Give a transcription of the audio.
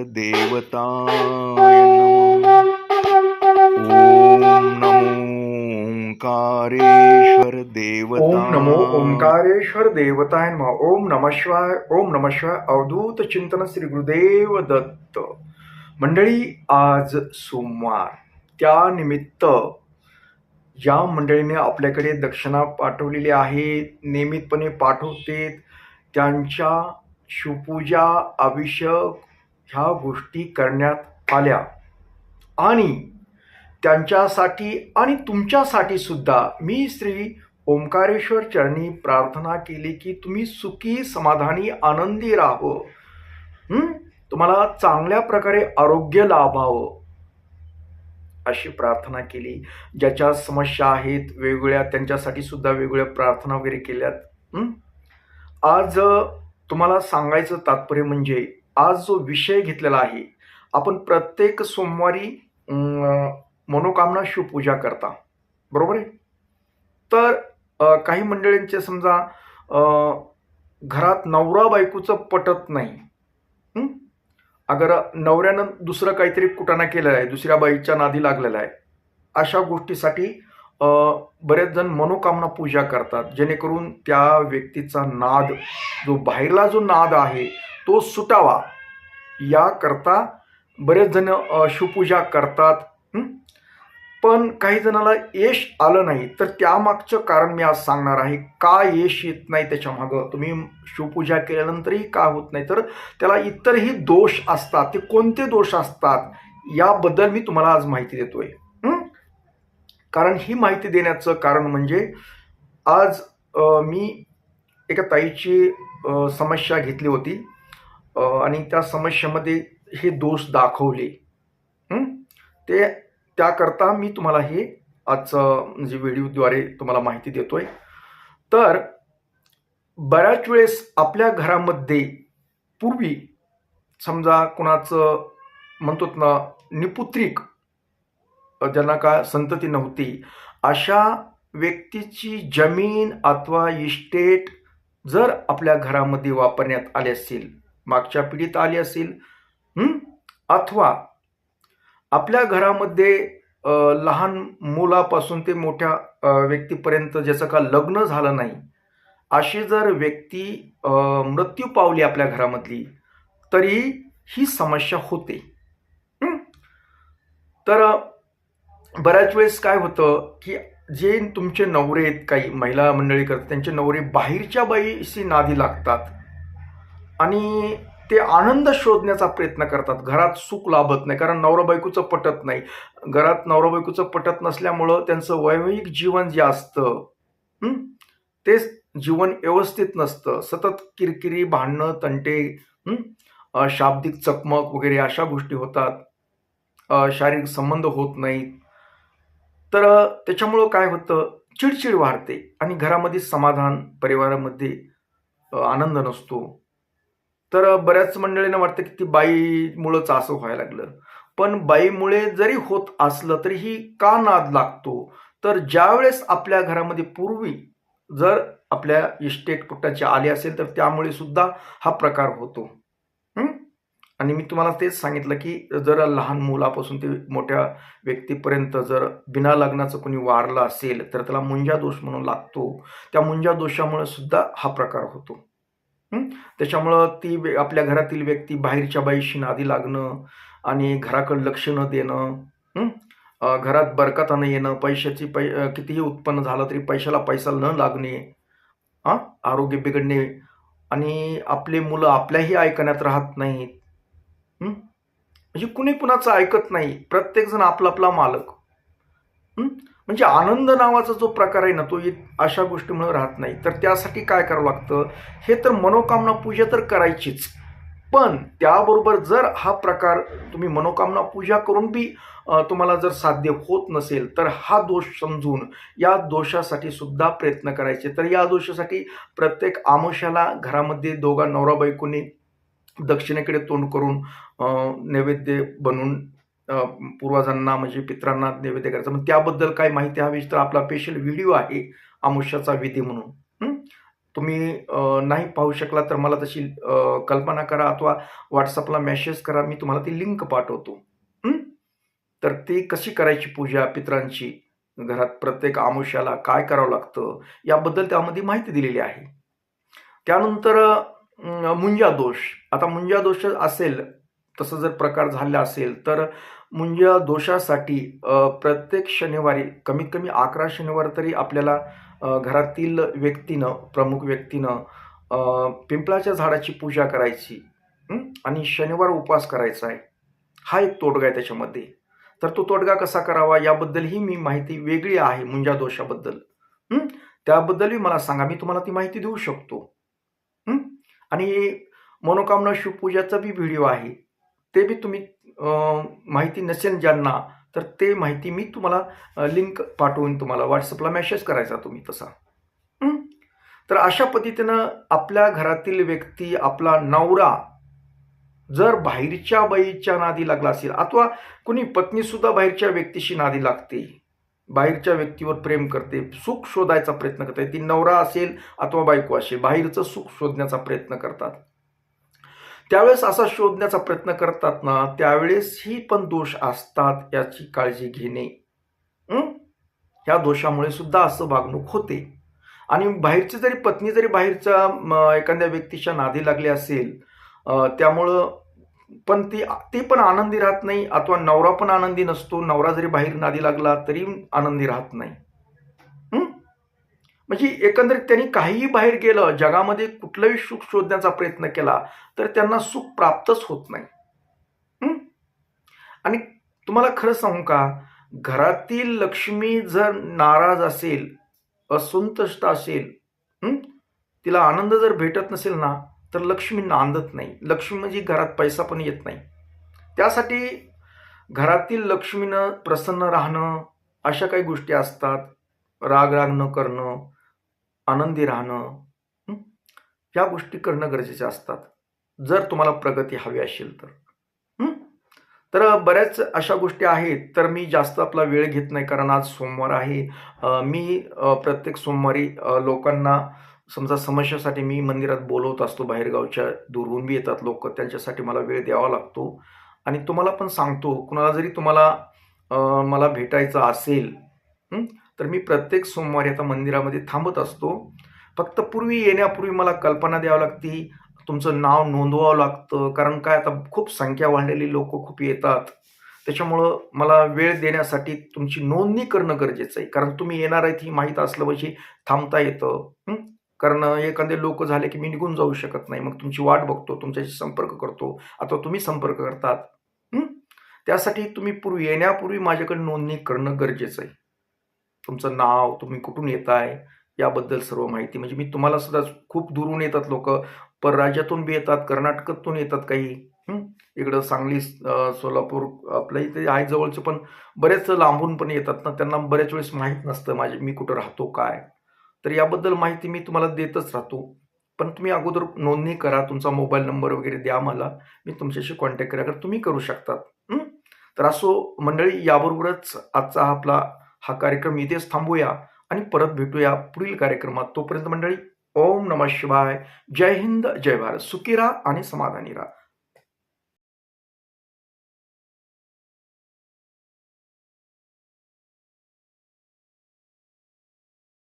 देवताय नमः। ओम नमो ओंकारेश्वर ओम नमो देवता ओंकारेश्वर देवताय नमः. ओम नमः शिवाय. ओम नमः शिवाय. अवधूत चिंतन श्री गुरुदेव दत्त. मंडळी, आज सोमवार, त्यानिमित्त ज्या मंडळीने आपल्याकडे दक्षिणा पाठवलेली आहे, नियमितपणे पाठवते, त्यांच्या शिवपूजा, अभिषेक ह्या गोष्टी करण्यात आल्या आणि त्यांच्यासाठी आणि तुमच्यासाठी सुद्धा मी श्री ओंकारेश्वर चरणी प्रार्थना केली की तुम्ही सुखी, समाधानी, आनंदी राहावं, तुम्हाला चांगल्या प्रकारे आरोग्य लाभावं अशी प्रार्थना केली. ज्याच्या समस्या आहेत वेगवेगळ्या, त्यांच्यासाठी सुद्धा वेगवेगळ्या प्रार्थना वगैरे केल्यात. आज तुम्हाला सांगायचं तात्पर्य म्हणजे आज जो विषय घेतलेला आहे, आपण प्रत्येक सोमवारी मनोकामना शिवपूजा करता, बरोबर आहे. तर काही मंडळींचे समजा घरात नवरा बायकोचं पटत नाही, अगर नवऱ्यानं दुसरं काहीतरी कुटाणा केलेला आहे, दुसऱ्या बाईच्या नादी लागलेला आहे, अशा गोष्टीसाठी बरेच जण मनोकामना पूजा करतात, जेणेकरून त्या व्यक्तीचा नाद, जो बाहेरला जो नाद आहे तो सुटावा, याकरता बरेच जण शिवपूजा करतात. पण काही जणाला यश आलं नाही, तर त्यामागचं कारण मी आज सांगणार आहे. का यश येत नाही त्याच्या मागं, तुम्ही शिवपूजा केल्यानंतरही का होत नाही, तर त्याला इतरही दोष असतात. ते कोणते दोष असतात याबद्दल मी तुम्हाला आज माहिती देतोय. कारण ही माहिती देण्याचं कारण म्हणजे आज मी एका ताईची समस्या घेतली होती आणि त्या समस्येमध्ये हे दोष दाखवले. ते त्याकरता मी तुम्हाला हे आजचं म्हणजे व्हिडिओद्वारे तुम्हाला माहिती देतोय. तर बऱ्याच वेळेस आपल्या घरामध्ये पूर्वी समजा कुणाचं म्हणतोत ना निपुत्रिक, ज्यांना काय संतती नव्हती, अशा व्यक्तीची जमीन अथवा इस्टेट जर आपल्या घरामध्ये वापरण्यात आली असेल, मागच्या पिढीत आली असेल, अथवा आपल्या घरामध्ये लहान मुलापासून ते मोठ्या व्यक्तीपर्यंत ज्याचं का लग्न झालं नाही, अशी जर व्यक्ती मृत्यू पावली आपल्या घरामधली, तरी ही समस्या होते. तर बऱ्याच वेळेस काय होतं की जे तुमचे नवरे आहेत, काही महिला मंडळी करतात, त्यांचे नवरे बाहेरच्या बाईशी नादी लागतात आणि ते आनंद शोधण्याचा प्रयत्न करतात. घरात सुख लाभत नाही, कारण नवरा बायकोचं पटत नाही. घरात नवरा बायकोचं पटत नसल्यामुळं त्यांचं वैवाहिक जीवन जे असतं ते जीवन व्यवस्थित नसतं. सतत किरकिरी, भांडणं, तंटे, शाब्दिक चकमक वगैरे अशा गोष्टी होतात. शारीरिक संबंध होत नाहीत. तर त्याच्यामुळं काय होतं, चिडचिड वाढते आणि घरामध्ये समाधान, परिवारामध्ये आनंद नसतो. तर बऱ्याच मंडळींना वाटतं की ती बाईमुळंच असं व्हायला लागलं. पण बाईमुळे जरी होत असलं तरीही का नाद लागतो, तर ज्यावेळेस आपल्या घरामध्ये पूर्वी जर आपल्या इस्टेट कुटाचे आले असेल तर त्यामुळे सुद्धा हा प्रकार होतो. आणि मी तुम्हाला तेच सांगितलं की जर लहान मुलापासून ते मोठ्या व्यक्तीपर्यंत जर बिना लग्नाचं कोणी वारलं असेल तर त्याला मुंजा दोष म्हणून लागतो. त्या मुंजा दोषामुळे सुद्धा हा प्रकार होतो. त्याच्यामुळं ती आपल्या घरातील व्यक्ती बाहेरच्या बाईशी नादी लागणं आणि घराकडे लक्ष न देणं, घरात बरकत न येणं, पैशाची कितीही उत्पन्न झालं तरी पैशाला पैसा न लागणे, आरोग्य बिघडणे आणि आपले मुलं आपल्याही ऐकण्यात राहत नाहीत. म्हणजे कुणी कुणाचं ऐकत नाही, प्रत्येक जण आपला आपला मालक. म्हणजे आनंद नावाचा जो प्रकार आहे ना, तो अशा गोष्टीमुळे राहत नाही. तर त्यासाठी काय करावं लागतं, हे तर मनोकामना पूजा तर करायचीच, पण त्याबरोबर जर हा प्रकार तुम्ही मनोकामना पूजा करून बी तुम्हाला जर साध्य होत नसेल, तर हा दोष समजून या दोषासाठी सुद्धा प्रयत्न करायचे. तर या दोषासाठी प्रत्येक आमुष्याला घरामध्ये दोघा नवरा बायकोनी दक्षिणेकडे तोंड करून नैवेद्य बनवून पूर्वजांना म्हणजे पित्रांना नैवेद्य करायचं. मग त्याबद्दल काय माहिती हवी तर आपला स्पेशल व्हिडिओ आहे अमावस्याचा विधी म्हणून. तुम्ही नाही पाहू शकला तर मला तशी कल्पना करा अथवा व्हॉट्सअपला मेसेज करा, मी तुम्हाला ती लिंक पाठवतो. हं? तर ती कशी करायची पूजा पितरांची, घरात प्रत्येक अमावास्येला काय करावं लागतं, याबद्दल त्यामध्ये माहिती दिलेली आहे. त्यानंतर मुंजा दोष. आता मुंजा दोष असेल, तसं जर प्रकार झाला असेल, तर मुंजा दोषासाठी प्रत्येक शनिवारी कमीत कमी 11 शनिवार तरी आपल्याला घरातील व्यक्तीनं, प्रमुख व्यक्तीनं पिंपळाच्या झाडाची पूजा करायची. आणि शनिवार उपवास करायचा आहे. हा एक तोडगा आहे त्याच्यामध्ये. तर तो तोडगा कसा करावा याबद्दल मी माहिती वेगळी आहे मुंजा दोषाबद्दल. त्याबद्दलही मला सांगा, मी तुम्हाला ती माहिती देऊ शकतो. आणि मनोकामना शिवपूजाचा बी व्हिडिओ आहे, ते बी तुम्ही माहिती नसेल ज्यांना, तर ते माहिती मी तुम्हाला लिंक पाठवून तुम्हाला व्हॉट्सअपला मेसेज करायचा तुम्ही तसा. तर अशा पद्धतीनं आपल्या घरातील व्यक्ती, आपला नवरा जर बाहेरच्या बाईच्या नादी लागला असेल, अथवा कुणी पत्नी सुद्धा बाहेरच्या व्यक्तीशी नादी लागते, बाहेरच्या व्यक्तीवर प्रेम करते, सुख शोधायचा प्रयत्न करते, ती नवरा असेल अथवा बायको असेल, बाहेरचं सुख शोधण्याचा प्रयत्न करतात. त्यावेळेस असा शोधण्याचा प्रयत्न करतात ना, त्यावेळेस ही पण दोष असतात, याची काळजी घेणे. ह्या दोषामुळे सुद्धा असं वागणूक होते. आणि बाहेरची जरी पत्नी जरी बाहेरच्या एखाद्या व्यक्तीच्या नादी लागली असेल, त्यामुळं पण ती पण आनंदी राहत नाही, अथवा नवरा पण आनंदी नसतो. नवरा जरी बाहेर नादी लागला तरी आनंदी राहत नाही. म्हणजे एकंदरीत त्यांनी काहीही बाहेर गेलं, जगामध्ये कुठलंही सुख शोधण्याचा प्रयत्न केला, तर त्यांना सुख प्राप्तच होत नाही. आणि तुम्हाला खरं सांगू का, घरातील लक्ष्मी जर नाराज असेल, असंतुष्ट असेल, तिला आनंद जर भेटत नसेल ना, तर लक्ष्मी नांदत नाही. लक्ष्मी म्हणजे घरात पैसा पण येत नाही. त्यासाठी घरातील लक्ष्मीनं प्रसन्न राहणं, अशा काही गोष्टी असतात. राग न करणं, आनंदी राहणं, ह्या गोष्टी करणं गरजेच्या असतात, जर तुम्हाला प्रगती हवी असेल तर. तर बऱ्याच अशा गोष्टी आहेत. तर मी जास्त आपला वेळ घेत नाही, कारण आज सोमवार आहे. मी प्रत्येक सोमवारी लोकांना समजा समस्यासाठी मी मंदिरात बोलवत असतो. बाहेरगावच्या दूरहून बी येतात लोक, त्यांच्यासाठी मला वेळ द्यावा लागतो. आणि तुम्हाला पण सांगतो, कुणाला जरी तुम्हाला मला भेटायचं असेल, तर मी प्रत्येक सोमवारी आता मंदिरामध्ये थांबत असतो. फक्त येण्यापूर्वी मला कल्पना द्यावी लागते, तुमचं नाव नोंदवावं लागतं. कारण काय, आता खूप संख्या वाढलेली लोक खूप येतात, त्याच्यामुळं मला वेळ देण्यासाठी तुमची नोंदणी करणं गरजेचं आहे. कारण तुम्ही येणार आहेत ही माहीत असलं पाहिजे, थांबता येतं. कारण एखादे लोक झाले की मी निघून जाऊ शकत नाही, मग तुमची वाट बघतो, तुमच्याशी संपर्क करतो, अथवा तुम्ही संपर्क करतात. त्यासाठी तुम्ही येण्यापूर्वी माझ्याकडे नोंदणी करणं गरजेचं आहे. तुमचं नाव, तुम्ही कुठून येताय याबद्दल सर्व माहिती. म्हणजे मी तुम्हाला सुद्धा, खूप दूरून येतात लोक, परराज्यातून बी येतात, कर्नाटकातून येतात काही, इकडं सांगली, सोलापूर आपल्या इथे आहे जवळचे, पण बरेच लांबून पण येतात ना, त्यांना बऱ्याच वेळेस माहीत नसतं मी कुठं राहतो काय. तर याबद्दल माहिती मी तुम्हाला देतच राहतो. पण तुम्ही अगोदर नोंदणी करा, तुमचा मोबाईल नंबर वगैरे द्या मला, मी तुमच्याशी कॉन्टॅक्ट करा, तुम्ही करू शकतात. तर असो मंडळी, याबरोबरच आजचा हा कार्यक्रम इथेच थांबूया आणि परत भेटूया पुढील कार्यक्रमात. तोपर्यंत मंडळी, ओम नमः शिवाय. जय हिंद, जय भारत. सुखी राहा आणि समाधानी राहा.